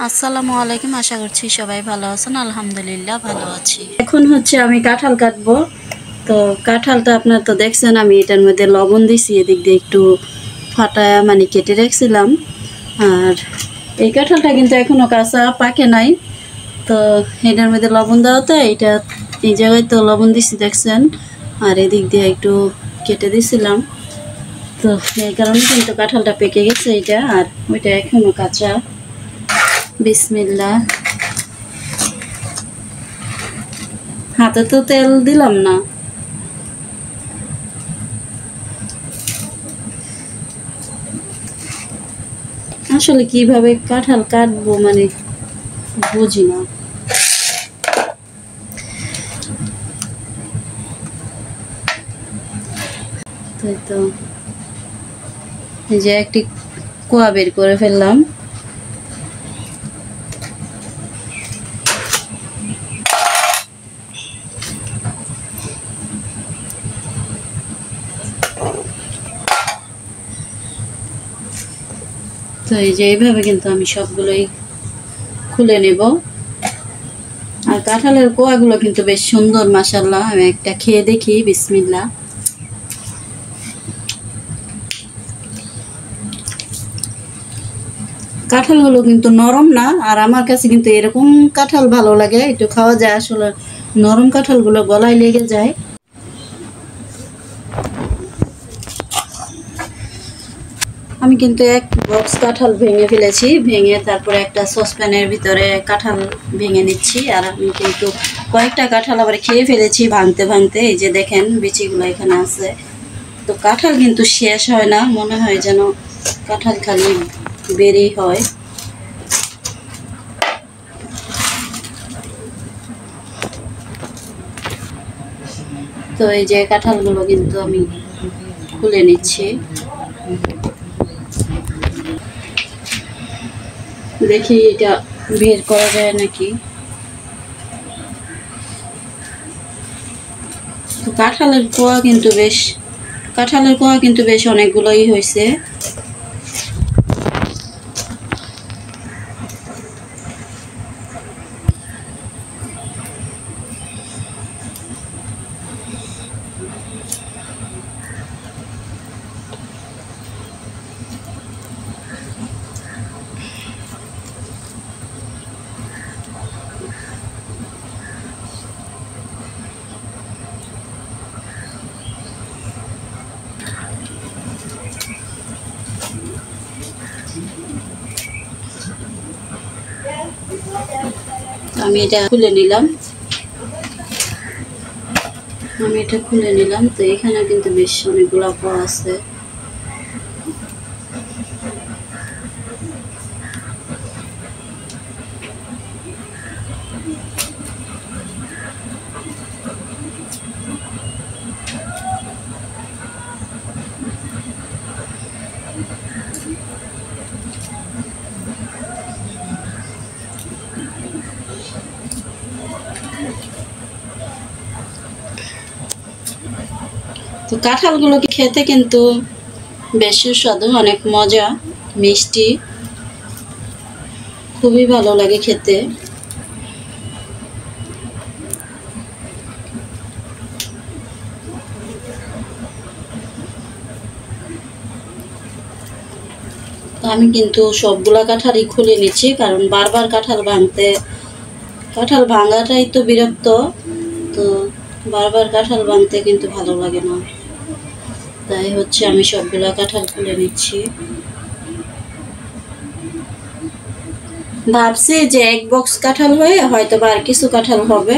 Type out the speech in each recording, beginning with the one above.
আসসালামু আলাইকুম। আশা করছি সবাই ভালো আছেন। আলহামদুলিল্লাহ ভালো আছি। এখন হচ্ছে আমি কাঁঠাল কাটবো। তো কাঁঠালটা আপনার তো দেখছেন, আমি এটার মধ্যে লবণ দিছি, এদিক দিয়ে একটু ফাটায় মানে কেটে রাখছিলাম। আর এই কাঁঠালটা কিন্তু এখনো কাঁচা পাকে নাই। তো এটার মধ্যে লবণ দেওয়াতে এটা এই জায়গায় তো লবণ দিছি দেখছেন, আর এদিক দিয়ে একটু কেটে দিছিলাম। তো এই কারণে কিন্তু কাঁঠালটা পেকে গেছে এটা, আর ওইটা এখনো কাঁচা। বিসমিল্লাহ। হাতে তো তেল দিলাম না। আসলে কিভাবে কাঁঠাল কাটবো মানে বুঝি না। তাই তো এই যে একটি কোয়া বের করে ফেললাম। তো এই যে এইভাবে কিন্তু আমি সবগুলোই খুলে নেব। আর কাঁঠালের কোয়াগুলো কিন্তু বেশ সুন্দর, মাশাআল্লাহ। আমি একটা খেয়ে দেখি। বিসমিল্লাহ। কাঁঠালগুলো কিন্তু নরম না, আর আমার কাছে কিন্তু এরকম কাঁঠাল ভালো লাগে, একটু খাওয়া যায়। আসলে নরম কাঁঠালগুলো গলায় লেগে যায়। আমি কিন্তু এক বক্স কাঁঠাল ভেঙে ফেলেছি, ভেঙে তারপরে একটা সসপ্যানের ভিতরে কাঁঠাল ভেঙে নিচ্ছি। আর আমি কিন্তু কয়েকটা কাঁঠাল আবার খেয়ে ফেলেছি ভাঙতে ভাঙতে। এই যে দেখেন বিচিগুলো এখানে আছে। তো কাঁঠাল কিন্তু শেষ হয় না, মনে হয় যেন কাঁঠাল খালি বেরই হয়। তো এই যে কাঁঠালগুলো কিন্তু আমি খুলে নিচ্ছি। দেখি এটা বের করা যায় নাকি। তো কাঁঠালের কোয়া কিন্তু বেশ অনেকগুলোই হয়েছে। আমি এটা খুলে নিলাম। তো এখানে কিন্তু বেশ অনেকগুলো কোয়া আছে। তো কাঁঠালগুলো খেতে কিন্তু বেশ সুস্বাদু, অনেক মজা, মিষ্টি, খুবই ভালো লাগে খেতে। তো আমি কিন্তু সবগুলা কাঁঠালই খুলে নিচ্ছি, কারণ বারবার কাঁঠাল ভাঙাটাই তো বিরক্ত। তো বারবার কাঁঠাল ভাঙতে কিন্তু ভালো লাগে না, তাই হচ্ছে আমি সবগুলা কাঁঠাল খুলে নিচ্ছি। ভাবছি যে এক বক্স কাঁঠাল হয়ে হয়তো বা আর কিছু কাঁঠাল হবে।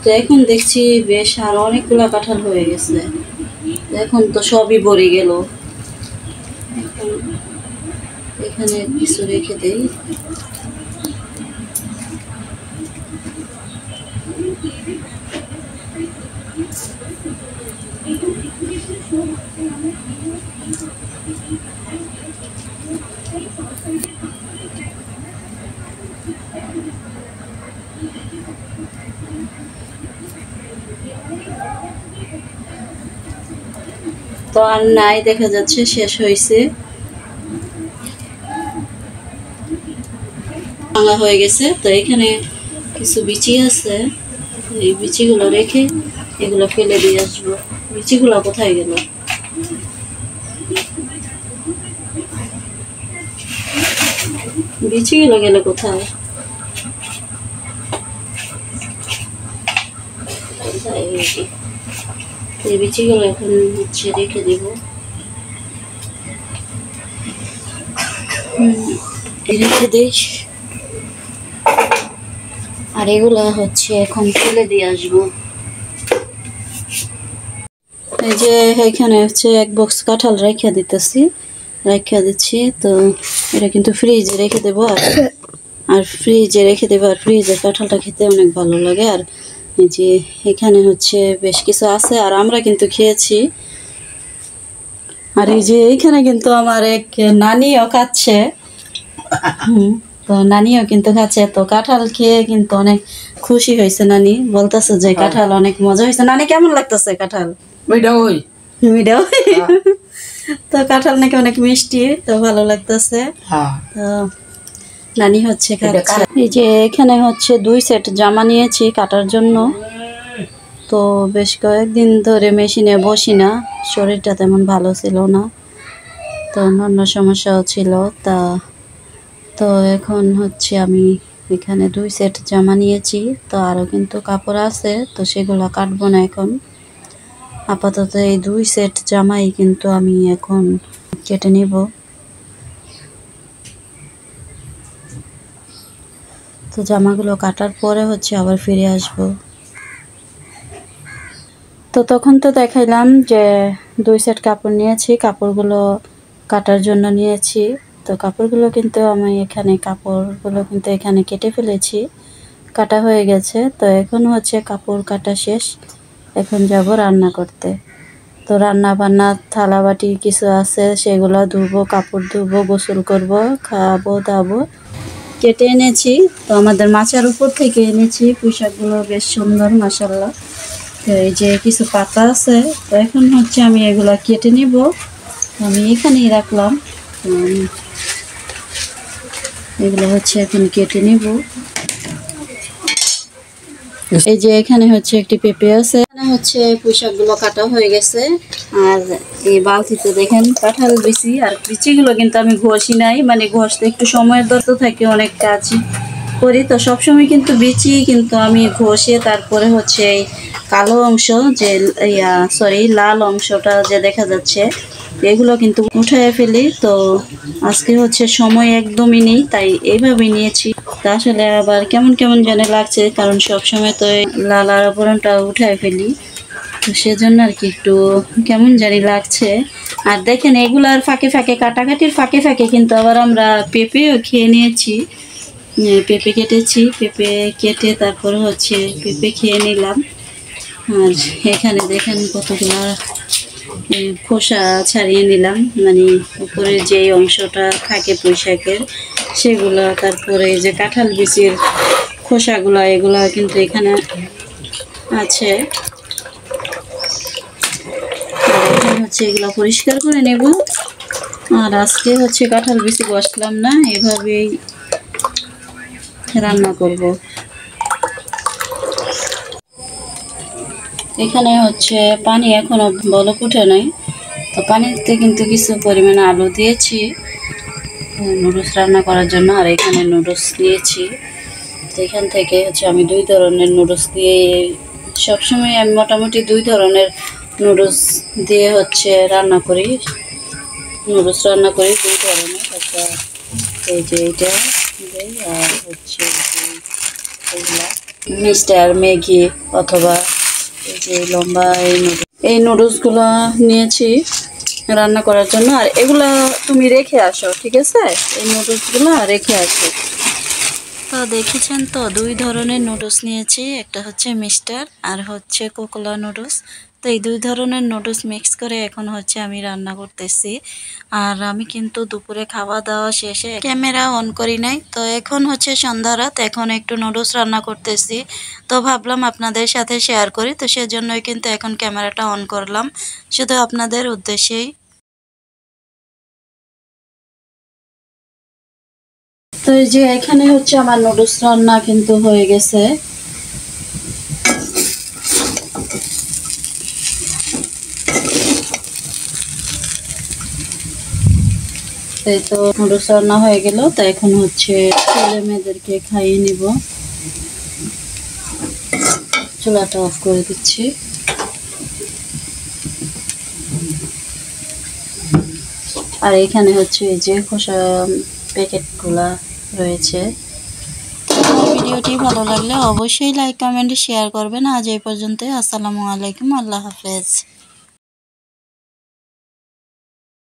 তো এখন দেখছি বেশ আর অনেকগুলা কাঁঠাল হয়ে গেছে। এখন তো সবই ভরে গেল। এখানে কিছু রেখে দেই। তো আর নাই, দেখা যাচ্ছে শেষ হয়েছে। ভাঙা হয়ে গেছে। তো এখানে কিছু বিচি আছে, এই বিচিগুলো রেখে এগুলো ফেলে দিয়ে আসবো। বিচিগুলো কোথায় গেল? বিচিগুলো গেলে কোথায়? এই বিচিগুলো এখন হচ্ছে রেখে দিব। রেখে দিস। আর এগুলা হচ্ছে এখন ফেলে দিয়ে আসবো। এই যে এখানে হচ্ছে এক বক্স কাঁঠাল রেখে দিচ্ছি। তো এটা কিন্তু ফ্রিজে রেখে দেবো। আর ফ্রিজে রেখে দেবো। আর ফ্রিজের কাঁঠালটা খেতে অনেক ভালো লাগে। আর এই যে এখানে হচ্ছে বেশ কিছু আছে, আর আমরা কিন্তু খেয়েছি। আর এই যে এইখানে কিন্তু আমার এক নানিও খাচ্ছে। তো নানিও কিন্তু খাচ্ছে। তো কাঁঠাল খেয়ে কিন্তু অনেক খুশি হয়েছে। নানি বলতেছে যে কাঁঠাল অনেক মজা হয়েছে। নানি কেমন লাগতেছে কাঁঠাল? মিঠাও। তো কাঁঠাল নাকি অনেক মিষ্টি, তো ভালো লাগতেছে। তো নানি হচ্ছে খাচ্ছে। এই যে এখানে হচ্ছে 2 সেট জামা নিয়েছি কাটার জন্য। তো বেশ কয়েকদিন ধরে মেশিনে বসি না, শরীরটা তেমন ভালো ছিল না, তো অন্য সমস্যাও ছিল। তো এখন হচ্ছে আমি এখানে 2 সেট জামা নিয়েছি। তো আরও কিন্তু কাপড় আছে, তো সেগুলো কাটবো না এখন। আপাতত এই 2 সেট জামাই কিন্তু আমি এখন কেটে নিব। তো জামাগুলো কাটার পরে হচ্ছে আবার ফিরে আসব। তো তখন তো দেখাইলাম যে 2 সেট কাপড় নিয়েছি, কাপড়গুলো কাটার জন্য নিয়েছি। তো কাপড়গুলো কিন্তু আমি এখানে কেটে ফেলেছি, কাটা হয়ে গেছে। তো এখন হচ্ছে কাপড় কাটা শেষ, এখন যাব রান্না করতে। তো রান্না বান্না থালা বাটি কিছু আছে, সেগুলো ধুবো, কাপড় ধুবো, গোসল করব, খাবো দাবো। কেটে এনেছি, তো আমাদের মাচার উপর থেকে এনেছি। পুঁইশাকগুলো বেশ সুন্দর মাশাআল্লাহ। তো এই যে কিছু পাতা আছে, তো এখন হচ্ছে আমি এগুলো কেটে নিব। আমি এখানেই রাখলাম। এগুলো হচ্ছে এখন কেটে নিব। এই যে এখানে হচ্ছে একটি পেঁপে আছে, এখানে হচ্ছে পুঁইশাকগুলো কাটা হয়ে গেছে। আর এই বালতিতে দেখেন কাঁঠাল বিচি, আর বিচিগুলো কিন্তু আমি ঘষি নাই, মানে ঘষতে একটু সময়ের দরকার থাকে, অনেক কাজ করি। তো সবসময় কিন্তু বিচি কিন্তু আমি ঘষে তারপরে হচ্ছে এই কালো অংশ যে লাল অংশটা যে দেখা যাচ্ছে, এগুলো কিন্তু উঠায় ফেলি। তো আজকে হচ্ছে সময় একদমই নেই, তাই এইভাবে নিয়েছি। তা আসলে আবার কেমন কেমন যেন লাগছে, কারণ সবসময় তো লাল আবরণটা উঠায় ফেলি, তো সেজন্য আর কি একটু কেমন জানি লাগছে। আর দেখেন এগুলার ফাঁকে ফাঁকে, কাটাকাটির ফাঁকে ফাঁকে কিন্তু আবার আমরা পেঁপেও খেয়ে নিয়েছি। পেঁপে কেটেছি, পেঁপে কেটে তারপরে হচ্ছে পেঁপে খেয়ে নিলাম। আর এখানে দেখেন কতগুলা খোসা ছাড়িয়ে নিলাম, মানে উপরের যে অংশটা থাকে পুঁইশাকের সেগুলো। তারপরে এই যে কাঁঠাল বিচির খোসাগুলা, এগুলা কিন্তু এখানে আছে। এখন হচ্ছে এগুলো পরিষ্কার করে নেব। আর আজকে হচ্ছে কাঁঠাল বিচি বসলাম না, এভাবেই রান্না করব। এখানে হচ্ছে পানি এখনো বলক উঠে নাই, তো পানিতে কিন্তু কিছু পরিমাণে আলু দিয়েছি নুডলস রান্না করার জন্য। আর এখানে নুডলস দিয়েছি। তো এখান থেকে হচ্ছে আমি 2 ধরনের নুডলস দিয়ে, সবসময় আমি মোটামুটি 2 ধরনের নুডলস দিয়ে হচ্ছে নুডলস রান্না করি 2 ধরনের। একটা এই যে এইটা দেই, আর হচ্ছে এইগুলা মিস্টার ম্যাগি অথবা এই যে লম্বা এই নুডলসগুলো নিয়েছি রান্না করার জন্য। আর এগুলা তুমি রেখে আসো, ঠিক আছে? এই নুডলসগুলো রেখে আসো। তো দেখেছেন তো 2 ধরনের নুডলস নিয়েছি, একটা হচ্ছে মিস্টার আর হচ্ছে কোকোলা নুডলস। তো এই 2 ধরনের নুডলস মিক্স করে এখন হচ্ছে আমি রান্না করতেছি। আর আমি কিন্তু দুপুরে খাওয়া দাওয়া শেষে ক্যামেরা অন করি নাই। তো এখন হচ্ছে সন্ধ্যা রাত, এখন একটু নুডলস রান্না করতেছি। তো ভাবলাম আপনাদের সাথে শেয়ার করি, তো সেজন্যই কিন্তু এখন ক্যামেরাটা অন করলাম, শুধু আপনাদের উদ্দেশ্যেই। তো এই যে এখানে হচ্ছে আমার নুডলস রান্না কিন্তু হয়ে গেছে। এই তো নুডলস রান্না হয়ে গেল, তো এখন হচ্ছে ছেলে মেয়েদেরকে খাইয়ে নিব। চুলাটা অফ করে দিচ্ছি। আর এখানে হচ্ছে এই যে খোসা প্যাকেটগুলা রয়েছে। ভিডিওটি ভালো লাগলে অবশ্যই লাইক কমেন্ট শেয়ার করবেন। আজ এই পর্যন্তই। আসসালামু আলাইকুম, আল্লাহ হাফেজ।